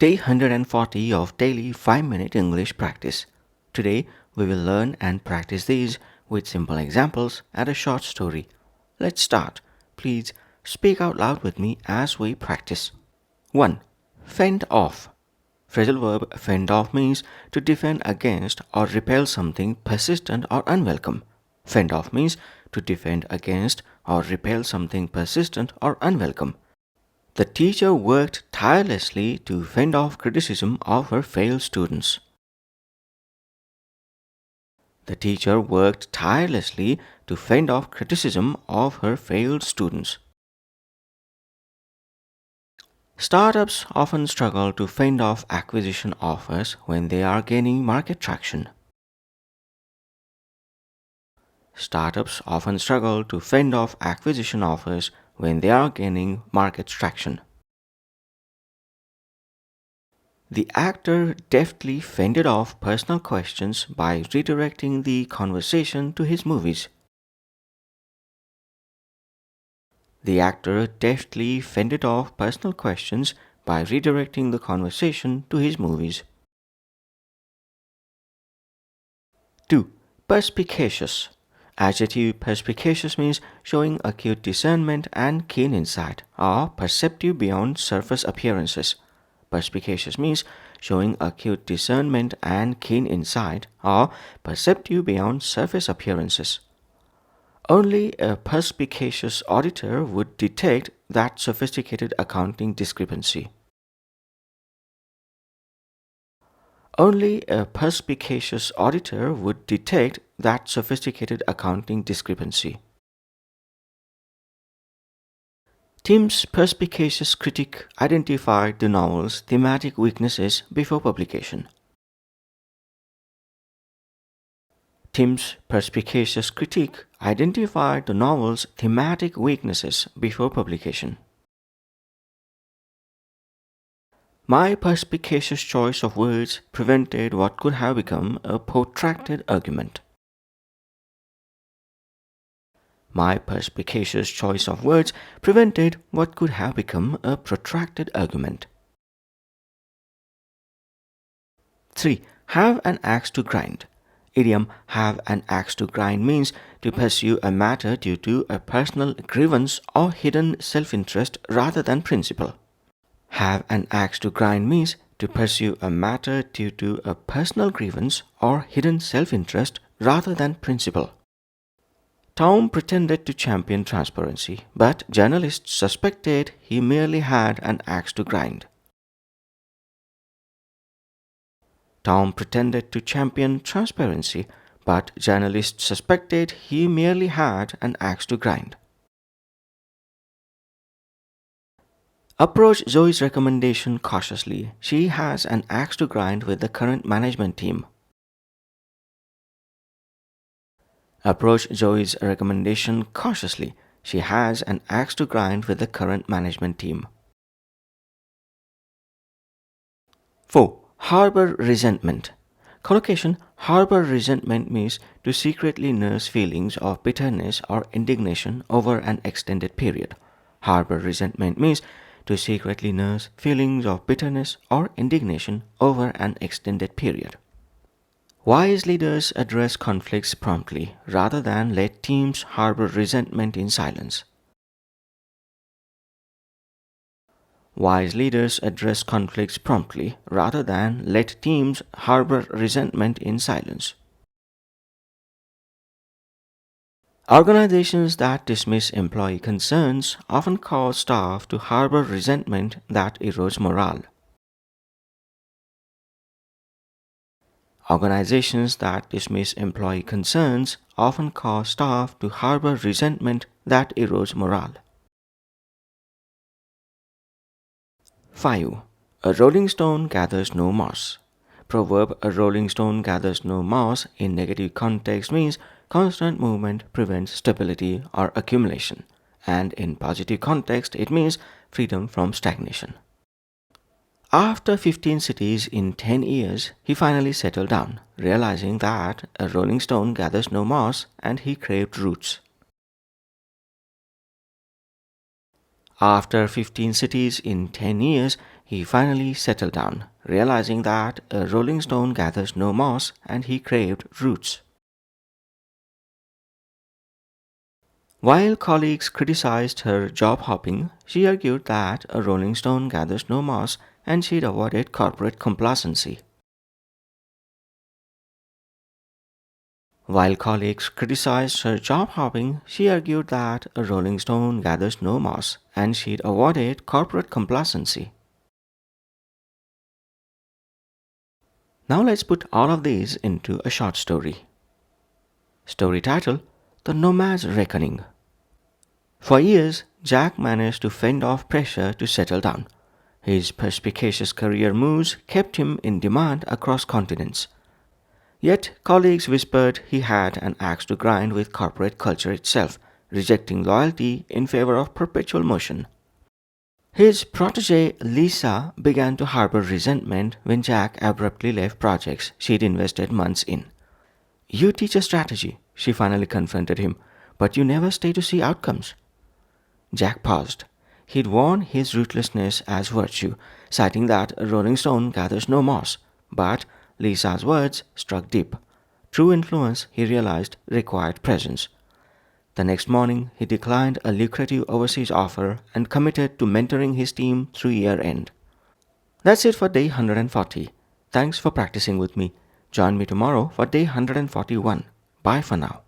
Day 140 of daily 5-minute English practice. Today, we will learn and practice these with simple examples and a short story. Let's start. Please speak out loud with me as we practice. 1. Fend off. Phrasal verb fend off means to defend against or repel something persistent or unwelcome. Fend off means to defend against or repel something persistent or unwelcome. The teacher worked tirelessly to fend off criticism of her failed students. The teacher worked tirelessly to fend off criticism of her failed students. Startups often struggle to fend off acquisition offers when they are gaining market traction. Startups often struggle to fend off acquisition offers when they are gaining market traction. The actor deftly fended off personal questions by redirecting the conversation to his movies. The actor deftly fended off personal questions by redirecting the conversation to his movies. 2. Perspicacious. Adjective perspicacious means showing acute discernment and keen insight, or perceptive beyond surface appearances. Perspicacious means showing acute discernment and keen insight, or perceptive beyond surface appearances. Only a perspicacious auditor would detect that sophisticated accounting discrepancy. Only a perspicacious auditor would detect that sophisticated accounting discrepancy. Tim's perspicacious critic identified the novel's thematic weaknesses before publication. Tim's perspicacious critique identified the novel's thematic weaknesses before publication. My perspicacious choice of words prevented what could have become a protracted argument. My perspicacious choice of words prevented what could have become a protracted argument. 3. Have an axe to grind. Idiom have an axe to grind means to pursue a matter due to a personal grievance or hidden self-interest rather than principle. Have an axe to grind means to pursue a matter due to a personal grievance or hidden self-interest rather than principle. Tom pretended to champion transparency, but journalists suspected he merely had an axe to grind. Tom pretended to champion transparency, but journalists suspected he merely had an axe to grind. Approach Zoe's recommendation cautiously. She has an axe to grind with the current management team. Approach Zoe's recommendation cautiously. She has an axe to grind with the current management team. 4. Harbor resentment. Collocation harbor resentment means to secretly nurse feelings of bitterness or indignation over an extended period. Harbor resentment means to secretly nurse feelings of bitterness or indignation over an extended period. Wise leaders address conflicts promptly rather than let teams harbor resentment in silence. Wise leaders address conflicts promptly rather than let teams harbor resentment in silence. Organizations that dismiss employee concerns often cause staff to harbor resentment that erodes morale. Organizations that dismiss employee concerns often cause staff to harbor resentment that erodes morale. 5. A rolling stone gathers no moss. Proverb a rolling stone gathers no moss in negative context means constant movement prevents stability or accumulation, and in positive context it means freedom from stagnation. After 15 cities in 10 years, he finally settled down, realizing that a rolling stone gathers no moss and he craved roots. After 15 cities in 10 years, he finally settled down, realizing that a rolling stone gathers no moss and he craved roots. While colleagues criticized her job hopping, she argued that a rolling stone gathers no moss and she'd avoided corporate complacency. While colleagues criticized her job hopping, she argued that a rolling stone gathers no moss and she'd avoided corporate complacency. Now let's put all of these into a short story. Story title: The Nomad's Reckoning. For years, Jack managed to fend off pressure to settle down. His perspicacious career moves kept him in demand across continents. Yet, colleagues whispered he had an axe to grind with corporate culture itself, rejecting loyalty in favor of perpetual motion. His protege Lisa began to harbor resentment when Jack abruptly left projects she'd invested months in. "You teach a strategy," she finally confronted him, "but you never stay to see outcomes." Jack paused. He'd worn his ruthlessness as virtue, citing that a rolling stone gathers no moss. But Lisa's words struck deep. True influence, he realized, required presence. The next morning, he declined a lucrative overseas offer and committed to mentoring his team through year end. That's it for day 140. Thanks for practicing with me. Join me tomorrow for day 141. Bye for now.